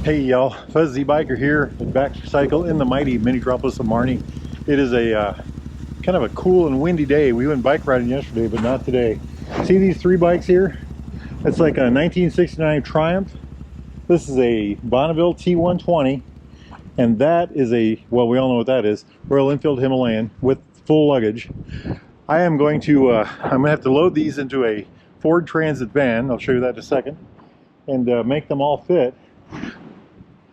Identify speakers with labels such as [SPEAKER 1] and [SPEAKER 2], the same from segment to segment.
[SPEAKER 1] Hey y'all, Fuzzy Biker here, back to cycle in the mighty Minneapolis of Marnie. It is a kind of a cool and windy day. We went bike riding yesterday, but not today. See these three bikes here? It's like a 1969 Triumph. This is a Bonneville T120, and that is a, well, we all know what that is, Royal Enfield Himalayan with full luggage. I am going to, I'm gonna have to load these into a Ford Transit van. I'll show you that in a second, and make them all fit.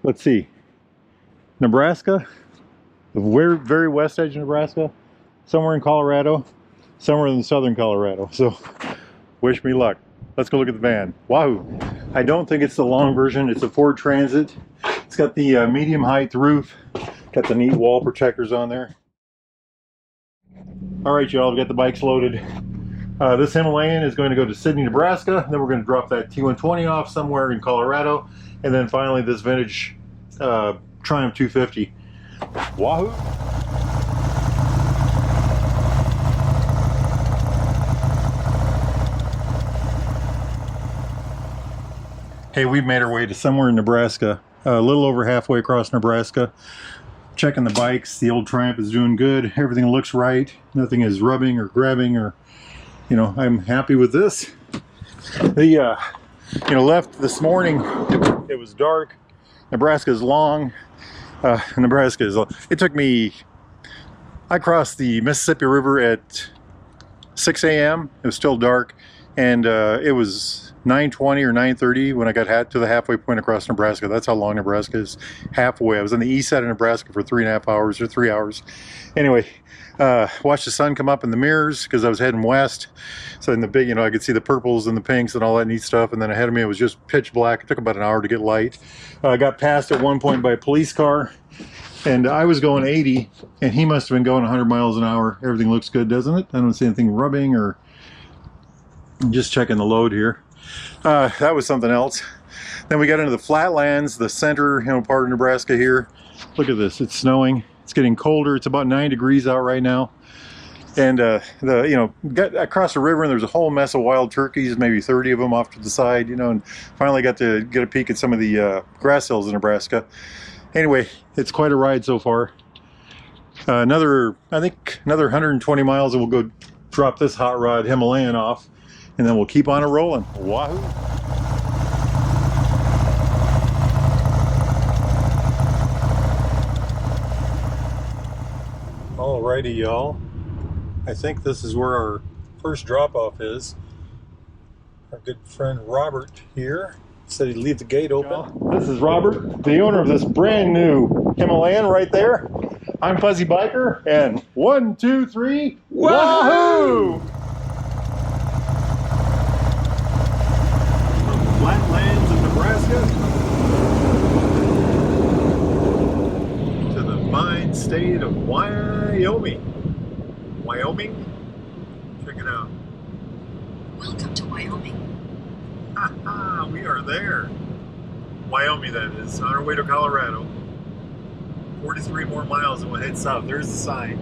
[SPEAKER 1] Let's see, Nebraska, the very, very west edge of Nebraska, somewhere in Colorado, somewhere in southern Colorado. So wish me luck. Let's go look at the van. Wahoo! I don't think it's the long version. It's a Ford Transit. It's got the medium height roof, got the neat wall protectors on there. All right, y'all, we got the bikes loaded. This Himalayan is going to go to Sydney, Nebraska. Then we're going to drop that T120 off somewhere in Colorado. And then finally this vintage Triumph 250. Wahoo! Hey, we've made our way to somewhere in Nebraska, a little over halfway across Nebraska. Checking the bikes. The old Triumph is doing good. Everything looks right. Nothing is rubbing or grabbing, or, you know, I'm happy with this. The left this morning, it was dark. Nebraska is long. It took me, I crossed the Mississippi River at 6 a.m. It was still dark, and it was 9:20 or 9:30 when I got to the halfway point across Nebraska. That's how long Nebraska is, halfway. I was on the east side of Nebraska for 3.5 hours or 3 hours. Anyway, watched the sun come up in the mirrors because I was heading west. So in the big, I could see the purples and the pinks and all that neat stuff. And then ahead of me, it was just pitch black. It took about an hour to get light. I got passed at one point by a police car, and I was going 80, and he must have been going 100 miles an hour. Everything looks good, doesn't it? I don't see anything rubbing, or I'm just checking the load here. That was something else. Then we got into the flatlands, the center, part of Nebraska here. Look at this. It's snowing. It's getting colder. It's about 9 degrees out right now. And got across the river, and there's a whole mess of wild turkeys, maybe 30 of them off to the side, and finally got to get a peek at some of the grass hills in Nebraska. Anyway, it's quite a ride so far. I think another 120 miles, and we'll go drop this hot rod Himalayan off, and then we'll keep on it rolling. Wahoo! Alrighty, y'all. I think this is where our first drop-off is. Our good friend Robert here said he'd leave the gate open. This is Robert, the owner of this brand new Himalayan right there. I'm Fuzzy Biker, and 1, 2, 3, Wahoo! From the flatlands of Nebraska to the fine state of Wyoming. Check it out.
[SPEAKER 2] Welcome to Wyoming.
[SPEAKER 1] Haha, we are there. Wyoming, that is. On our way to Colorado. 43 more miles and we'll head south. There's the sign.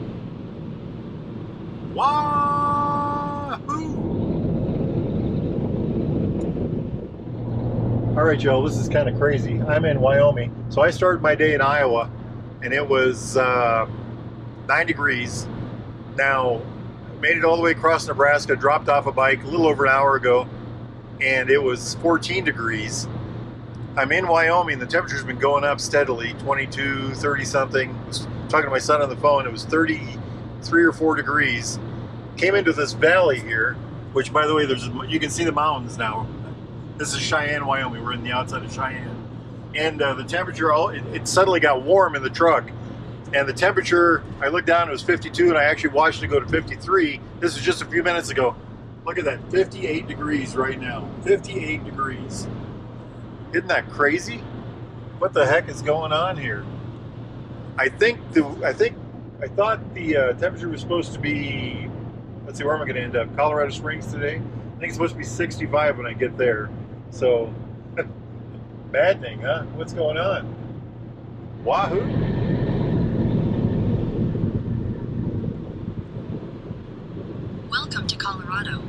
[SPEAKER 1] Wahoo! Alright, y'all, this is kind of crazy. I'm in Wyoming. So I started my day in Iowa, and it was 9 degrees. Now, made it all the way across Nebraska, dropped off a bike a little over an hour ago, and it was 14 degrees. I'm in Wyoming. The temperature's been going up steadily, 22, 30 something. I was talking to my son on the phone. It was 33 or 4 degrees. Came into this valley here, which, by the way, you can see the mountains now. This is Cheyenne, Wyoming. We're in the outside of Cheyenne. And the temperature, it suddenly got warm in the truck. And the temperature, I looked down, it was 52, and I actually watched it go to 53. This was just a few minutes ago. Look at that, 58 degrees right now. 58 degrees. Isn't that crazy? What the heck is going on here? I thought the temperature was supposed to be, let's see, where am I going to end up? Colorado Springs today? I think it's supposed to be 65 when I get there. So, maddening, huh? What's going on? Wahoo!
[SPEAKER 2] Welcome to Colorado.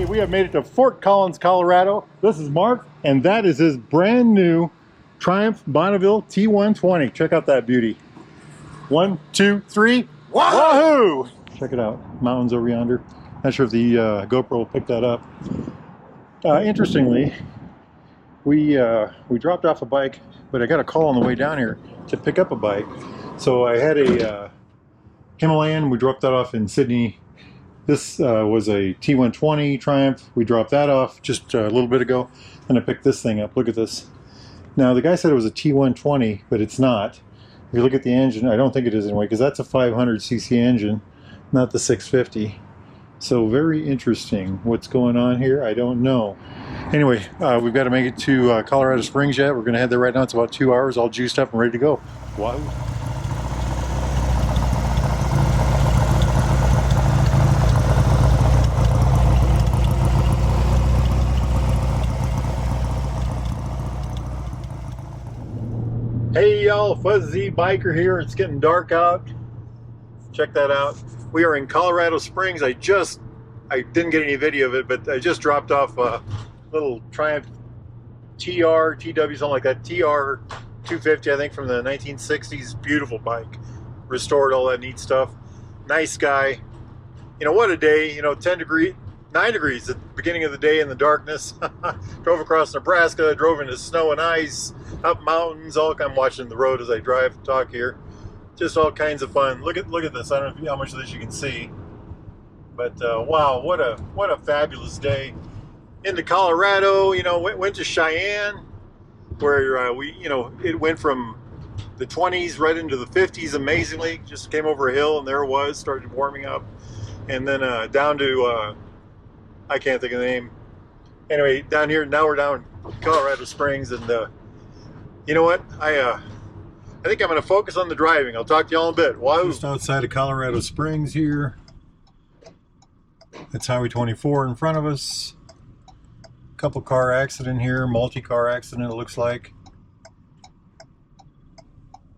[SPEAKER 1] we have made it to Fort Collins, Colorado. This is Mark, and that is his brand new Triumph Bonneville T120. Check out that beauty. 1, 2, 3, Wahoo! Check it out. Mountains over yonder. Not sure if the GoPro will pick that up. Interestingly, we dropped off a bike, but I got a call on the way down here to pick up a bike. So I had a Himalayan. We dropped that off in Sydney. This was a T120 Triumph. We dropped that off just a little bit ago, and I picked this thing up. Look at this. Now the guy said it was a T120, but it's not. If you look at the engine, I don't think it is anyway, because that's a 500cc engine, not the 650. So very interesting. What's going on here? I don't know. Anyway, we've got to make it to Colorado Springs yet. We're going to head there right now. It's about 2 hours, all juiced up and ready to go. Wow. Hey y'all, Fuzzy Biker here. It's getting dark out. Check that out. We are in Colorado Springs. I didn't get any video of it, but I just dropped off a little Triumph TR, TW, something like that. TR 250, I think, from the 1960s. Beautiful bike. Restored, all that neat stuff. Nice guy. You know, what a day. You know, 9 degrees at the beginning of the day in the darkness. Drove across Nebraska, drove into snow and ice, up mountains. I'm watching the road as I drive and talk here. Just all kinds of fun. Look at this. I don't know how much of this you can see, but wow, what a fabulous day. Into Colorado, you know, went to Cheyenne, where it went from the 20s right into the 50s. Amazingly, just came over a hill and there it was. Started warming up, and then down to I can't think of the name. Anyway, down here, now we're down in Colorado Springs, and you know what? I think I'm going to focus on the driving. I'll talk to y'all in a bit. Wahoo! Just outside of Colorado Springs here. That's Highway 24 in front of us. Couple car accident here, multi-car accident it looks like.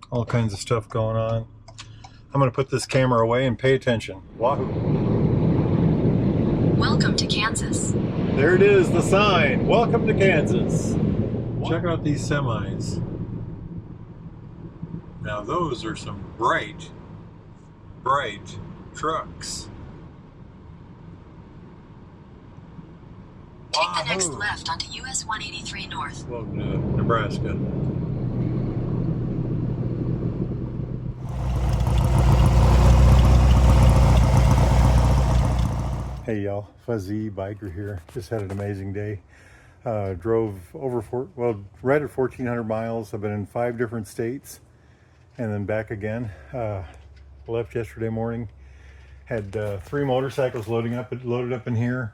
[SPEAKER 1] All kinds of stuff going on. I'm going to put this camera away and pay attention. Wahoo!
[SPEAKER 2] Welcome to Kansas.
[SPEAKER 1] There it is, the sign. Welcome to Kansas. Check out these semis. Now those are some bright trucks.
[SPEAKER 2] Take the next left onto US 183 North.
[SPEAKER 1] Welcome to Nebraska. Hey y'all, Fuzzy Biker here. Just had an amazing day. Drove over right at 1,400 miles. I've been in 5 different states and then back again. Left yesterday morning. Had 3 motorcycles loaded up in here.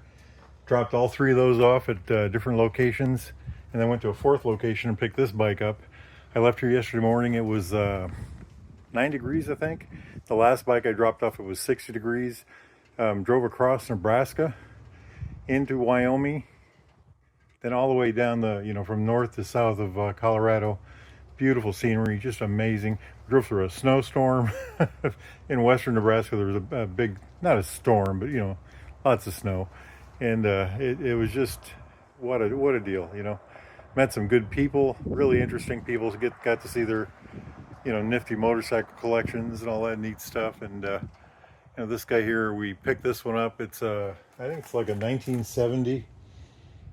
[SPEAKER 1] Dropped all 3 of those off at different locations, and then went to a 4th location and picked this bike up. I left here yesterday morning. It was 9 degrees, I think. The last bike I dropped off, it was 60 degrees. Drove across Nebraska into Wyoming, then all the way down from north to south of Colorado. Beautiful scenery, just amazing. Drove through a snowstorm in western Nebraska. There was a big, not a storm, but lots of snow. And it was just what a deal, Met some good people, really interesting people. Got to see their nifty motorcycle collections and all that neat stuff. And this guy here, we picked this one up. It's I think it's like a 1970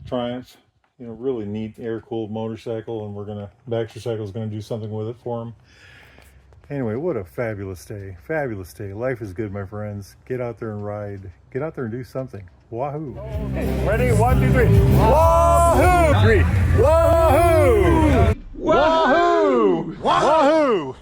[SPEAKER 1] Triumph. Really neat air-cooled motorcycle, and Baxter Cycle is gonna do something with it for him. Anyway, what a fabulous day. Fabulous day. Life is good, my friends. Get out there and ride. Get out there and do something. Wahoo. Okay, ready? 1, 2, 3. Wahoo! 3. Wahoo! Wahoo! Wahoo!